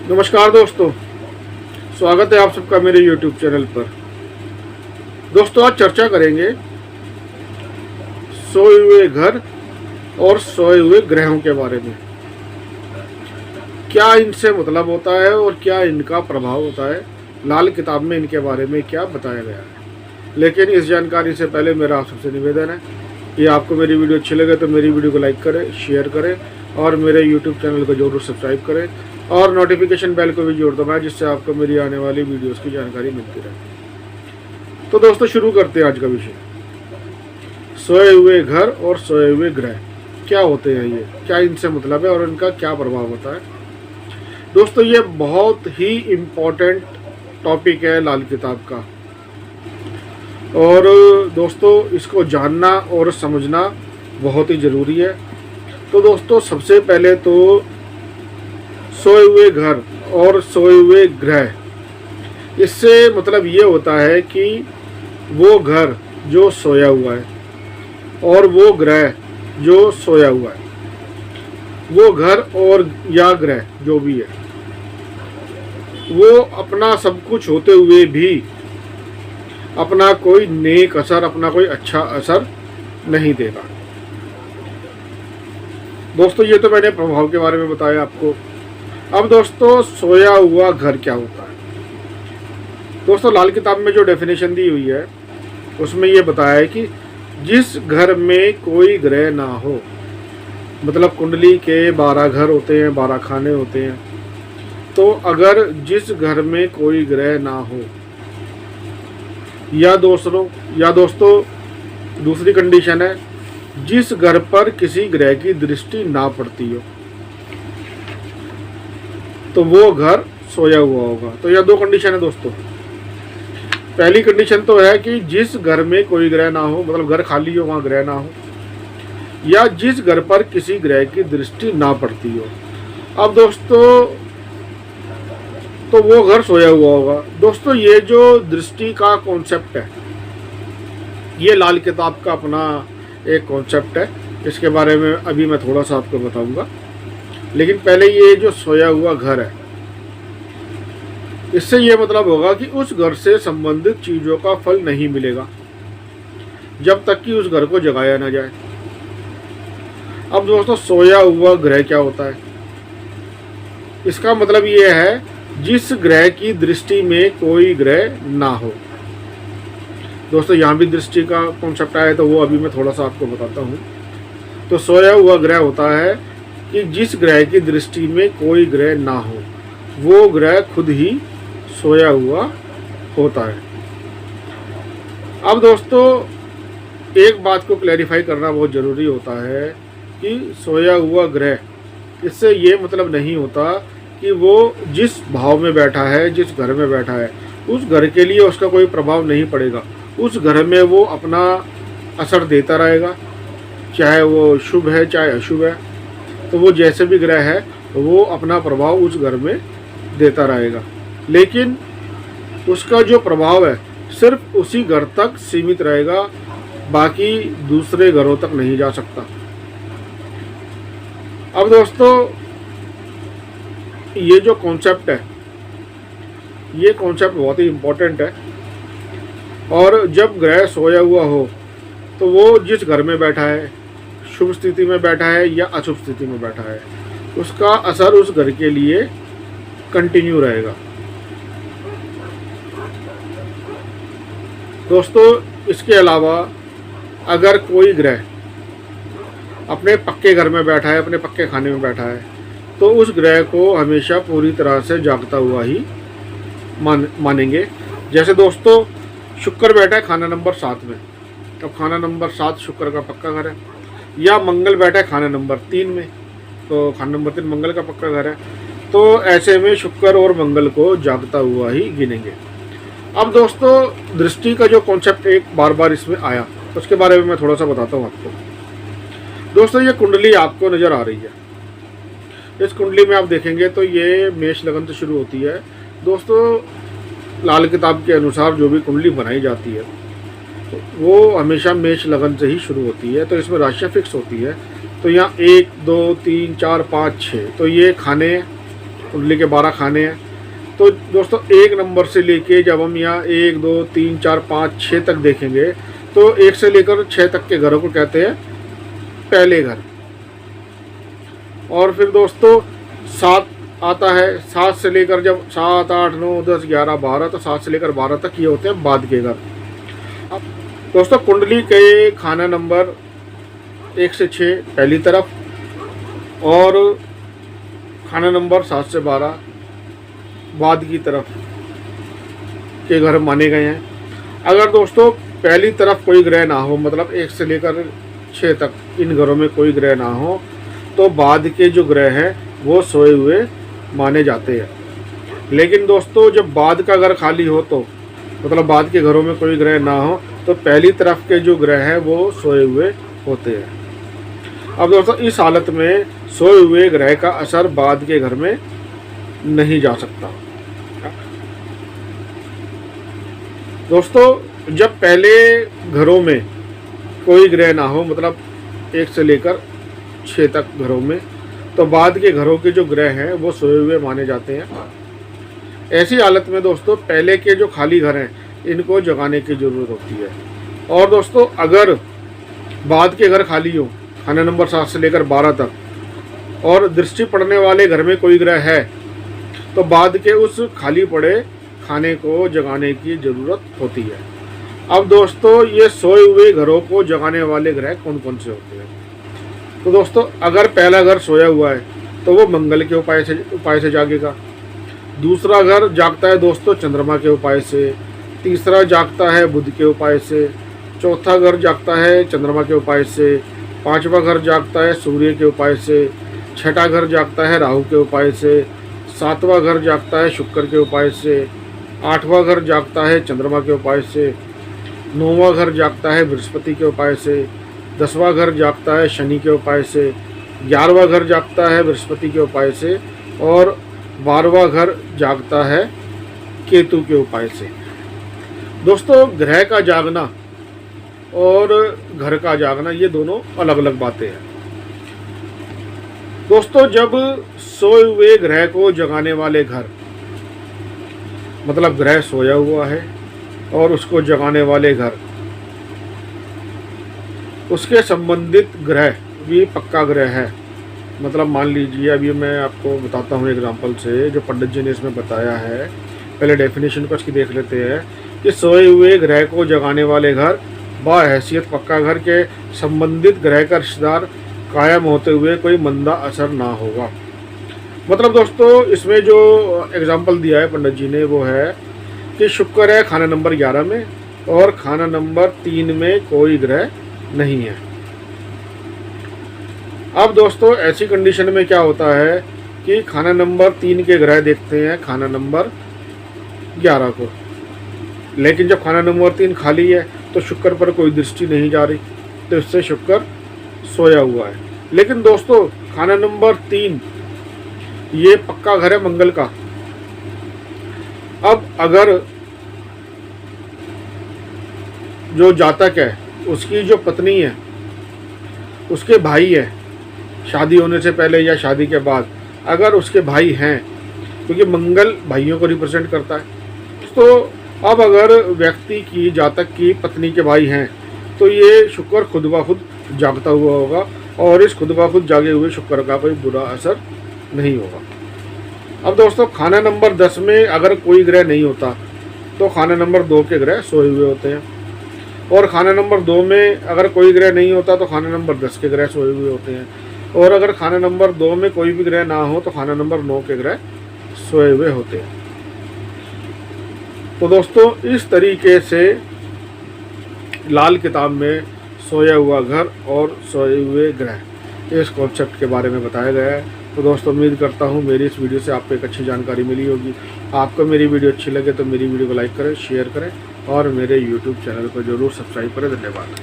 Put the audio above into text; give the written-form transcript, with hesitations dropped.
नमस्कार दोस्तों, स्वागत है आप सबका मेरे YouTube चैनल पर। दोस्तों, आज चर्चा करेंगे सोए हुए घर और सोए हुए ग्रहों के बारे में। क्या इनसे मतलब होता है और क्या इनका प्रभाव होता है। लाल किताब में इनके बारे में क्या बताया गया है। लेकिन इस जानकारी से पहले मेरा आप सबसे निवेदन है कि आपको मेरी वीडियो अच्छी लगे तो मेरी वीडियो को लाइक करें, शेयर करें और मेरे YouTube चैनल को जरूर सब्सक्राइब करें और नोटिफिकेशन बेल को भी जोड़ दबाएं, जिससे आपको मेरी आने वाली वीडियोस की जानकारी मिलती रहे। तो दोस्तों, शुरू करते हैं आज का विषय। सोए हुए घर और सोए हुए ग्रह क्या होते हैं, ये क्या इनसे मतलब है और इनका क्या प्रभाव होता है। दोस्तों, ये बहुत ही इम्पोर्टेंट टॉपिक है लाल किताब का और दोस्तों इसको जानना और समझना बहुत ही ज़रूरी है। तो दोस्तों, सबसे पहले तो सोए हुए घर और सोए हुए ग्रह, इससे मतलब ये होता है कि वो घर जो सोया हुआ है और वो ग्रह जो सोया हुआ है, वो घर और या ग्रह जो भी है, वो अपना सब कुछ होते हुए भी अपना कोई नेक असर, अपना कोई अच्छा असर नहीं देगा। दोस्तों, ये तो मैंने प्रभाव के बारे में बताया आपको। अब दोस्तों, सोया हुआ घर क्या होता है। दोस्तों, लाल किताब में जो डेफिनेशन दी हुई है उसमें ये बताया है कि जिस घर में कोई ग्रह ना हो, मतलब कुंडली के 12 घर होते हैं, 12 खाने होते हैं। तो अगर जिस घर में कोई ग्रह ना हो या दोस्तों दूसरी कंडीशन है, जिस घर पर किसी ग्रह की दृष्टि ना पड़ती हो, तो वो घर सोया हुआ होगा। तो यह दो कंडीशन है दोस्तों। पहली कंडीशन तो है कि जिस घर में कोई ग्रह ना हो, मतलब घर खाली हो, वहाँ ग्रह ना हो, या जिस घर पर किसी ग्रह की दृष्टि ना पड़ती हो। अब दोस्तों, तो वो घर सोया हुआ होगा। दोस्तों, ये जो दृष्टि का कॉन्सेप्ट है, ये लाल किताब का अपना एक कॉन्सेप्ट है। इसके बारे में अभी मैं थोड़ा सा आपको बताऊंगा, लेकिन पहले ये जो सोया हुआ घर है, इससे ये मतलब होगा कि उस घर से संबंधित चीज़ों का फल नहीं मिलेगा जब तक कि उस घर को जगाया ना जाए। अब दोस्तों, सोया हुआ ग्रह क्या होता है। इसका मतलब ये है जिस ग्रह की दृष्टि में कोई ग्रह ना हो। दोस्तों, यहाँ भी दृष्टि का कॉन्सेप्ट आया, तो वो अभी मैं थोड़ा सा आपको बताता हूँ। तो सोया हुआ ग्रह होता है कि जिस ग्रह की दृष्टि में कोई ग्रह ना हो, वो ग्रह खुद ही सोया हुआ होता है। अब दोस्तों, एक बात को क्लैरिफाई करना बहुत ज़रूरी होता है कि सोया हुआ ग्रह, इससे ये मतलब नहीं होता कि वो जिस भाव में बैठा है, जिस घर में बैठा है, उस घर के लिए उसका कोई प्रभाव नहीं पड़ेगा। उस घर में वो अपना असर देता रहेगा, चाहे वो शुभ है चाहे अशुभ है। तो वो जैसे भी ग्रह है वो अपना प्रभाव उस घर में देता रहेगा, लेकिन उसका जो प्रभाव है सिर्फ उसी घर तक सीमित रहेगा, बाकी दूसरे घरों तक नहीं जा सकता। अब दोस्तों, ये जो कॉन्सेप्ट है, ये कॉन्सेप्ट बहुत ही इम्पोर्टेंट है। और जब ग्रह सोया हुआ हो तो वो जिस घर में बैठा है, शुभ स्थिति में बैठा है या अशुभ स्थिति में बैठा है, उसका असर उस घर के लिए कंटिन्यू रहेगा। दोस्तों, इसके अलावा अगर कोई ग्रह अपने पक्के घर में बैठा है, अपने पक्के खाने में बैठा है, तो उस ग्रह को हमेशा पूरी तरह से जागता हुआ ही मानेंगे। जैसे दोस्तों, शुक्र बैठा है खाना नंबर 7 में, अब खाना नंबर 7 शुक्र का पक्का घर है। या मंगल बैठा है खाना नंबर 3 में, तो खाना नंबर 3 मंगल का पक्का घर है। तो ऐसे में शुक्र और मंगल को जागता हुआ ही गिनेंगे। अब दोस्तों, दृष्टि का जो कॉन्सेप्ट एक बार बार इसमें आया, उसके बारे में मैं थोड़ा सा बताता हूँ आपको। दोस्तों, ये कुंडली आपको नज़र आ रही है। इस कुंडली में आप देखेंगे तो ये मेष लगन से शुरू होती है। दोस्तों, लाल किताब के अनुसार जो भी कुंडली बनाई जाती है तो वो हमेशा मेष लगन से ही शुरू होती है। तो इसमें राशियाँ फिक्स होती है। तो यहाँ 1 2 3 4 5 6, तो ये खाने कुंडली के 12 खाने हैं। तो दोस्तों 1 नंबर से लेके जब हम यहाँ 1 2 3 4 5 6 तक देखेंगे तो 1 से लेकर 6 तक के घरों को कहते हैं पहले घर। और फिर दोस्तों 7 आता है, 7 से लेकर जब 7 8 9 10 11 12, तो 7 से लेकर 12 तक ये होते हैं बाद के घर। अब दोस्तों कुंडली के खाना नंबर 1 से 6 पहली तरफ और खाना नंबर 7 से 12 बाद की तरफ के घर माने गए हैं। अगर दोस्तों पहली तरफ कोई ग्रह ना हो, मतलब 1 से लेकर 6 तक इन घरों में कोई ग्रह ना हो, तो बाद के जो ग्रह हैं वो सोए हुए माने जाते हैं। लेकिन दोस्तों जब बाद का घर खाली हो, तो मतलब बाद के घरों में कोई ग्रह ना हो, तो पहली तरफ के जो ग्रह हैं वो सोए हुए होते हैं। अब दोस्तों इस हालत में सोए हुए ग्रह का असर बाद के घर में नहीं जा सकता। दोस्तों जब पहले घरों में कोई ग्रह ना हो, मतलब 1 से लेकर 6 तक घरों में, तो बाद के घरों के जो ग्रह हैं वो सोए हुए माने जाते हैं। ऐसी हालत में दोस्तों पहले के जो खाली घर हैं इनको जगाने की ज़रूरत होती है। और दोस्तों अगर बाद के घर खाली हो, खाना नंबर 7 से लेकर 12 तक, और दृष्टि पड़ने वाले घर में कोई ग्रह है, तो बाद के उस खाली पड़े खाने को जगाने की ज़रूरत होती है। अब दोस्तों ये सोए हुए घरों को जगाने वाले ग्रह कौन कौन से होते हैं? तो दोस्तों अगर पहला घर सोया हुआ है तो वो मंगल के उपाय से जागेगा। दूसरा घर जागता है दोस्तों चंद्रमा के उपाय से। तीसरा जागता है बुध के उपाय से। चौथा घर जागता है चंद्रमा के उपाय से। पांचवा घर जागता है सूर्य के उपाय से। छठा घर जागता है राहु के उपाय से। सातवां घर जागता है शुक्र के उपाय से। आठवां घर जागता है चंद्रमा के उपाय से। नौवां घर जागता है बृहस्पति के उपाय से। 10वां घर जागता है शनि के उपाय से। 11वां घर जागता है बृहस्पति के उपाय से। और 12वां घर जागता है केतु के उपाय से। दोस्तों ग्रह का जागना और घर का जागना ये दोनों अलग अलग बातें हैं। दोस्तों जब सोए हुए ग्रह को जगाने वाले घर, मतलब ग्रह सोया हुआ है और उसको जगाने वाले घर, उसके संबंधित ग्रह भी पक्का ग्रह है। मतलब मान लीजिए, अभी मैं आपको बताता हूँ एग्जांपल से, जो पंडित जी ने इसमें बताया है। पहले डेफिनेशन को इसकी देख लेते हैं कि सोए हुए ग्रह को जगाने वाले घर बाहैसियत पक्का घर के संबंधित ग्रह का रिश्तेदार कायम होते हुए कोई मंदा असर ना होगा। मतलब दोस्तों इसमें जो एग्जांपल दिया है पंडित जी ने वो है कि शुक्र है खाना नंबर 11 में और खाना नंबर 3 में कोई ग्रह नहीं है। अब दोस्तों ऐसी कंडीशन में क्या होता है कि खाना नंबर 3 के ग्रह देखते हैं खाना नंबर 11 को, लेकिन जब खाना नंबर 3 खाली है तो शुक्र पर कोई दृष्टि नहीं जा रही, तो इससे शुक्र सोया हुआ है। लेकिन दोस्तों खाना नंबर 3 ये पक्का घर है मंगल का। अब अगर जो जातक है उसकी जो पत्नी है, उसके भाई है, शादी होने से पहले या शादी के बाद अगर उसके भाई हैं, क्योंकि मंगल भाइयों को रिप्रेजेंट करता है, तो अब अगर व्यक्ति की जातक की पत्नी के भाई हैं तो ये शुक्र खुद ब खुद जागता हुआ होगा और इस खुद ब खुद जागे हुए शुक्र का कोई बुरा असर नहीं होगा। अब दोस्तों खाना नंबर 10 में अगर कोई ग्रह नहीं होता तो खाना नंबर 2 के ग्रह सोए हुए होते हैं, और खाना नंबर 2 में अगर कोई ग्रह नहीं होता तो खाना नंबर 10 के ग्रह सोए हुए होते हैं, और अगर खाना नंबर 2 में कोई भी ग्रह ना हो तो खाना नंबर 9 के ग्रह सोए हुए होते हैं। तो दोस्तों इस तरीके से लाल किताब में सोया हुआ घर और सोए हुए ग्रह इस कॉन्सेप्ट के बारे में बताया गया है। तो दोस्तों उम्मीद करता हूँ मेरी इस वीडियो से आपको एक अच्छी जानकारी मिली होगी। आपको मेरी वीडियो अच्छी लगे तो मेरी वीडियो को लाइक करें, शेयर करें और मेरे YouTube चैनल को जरूर सब्सक्राइब करें। धन्यवाद।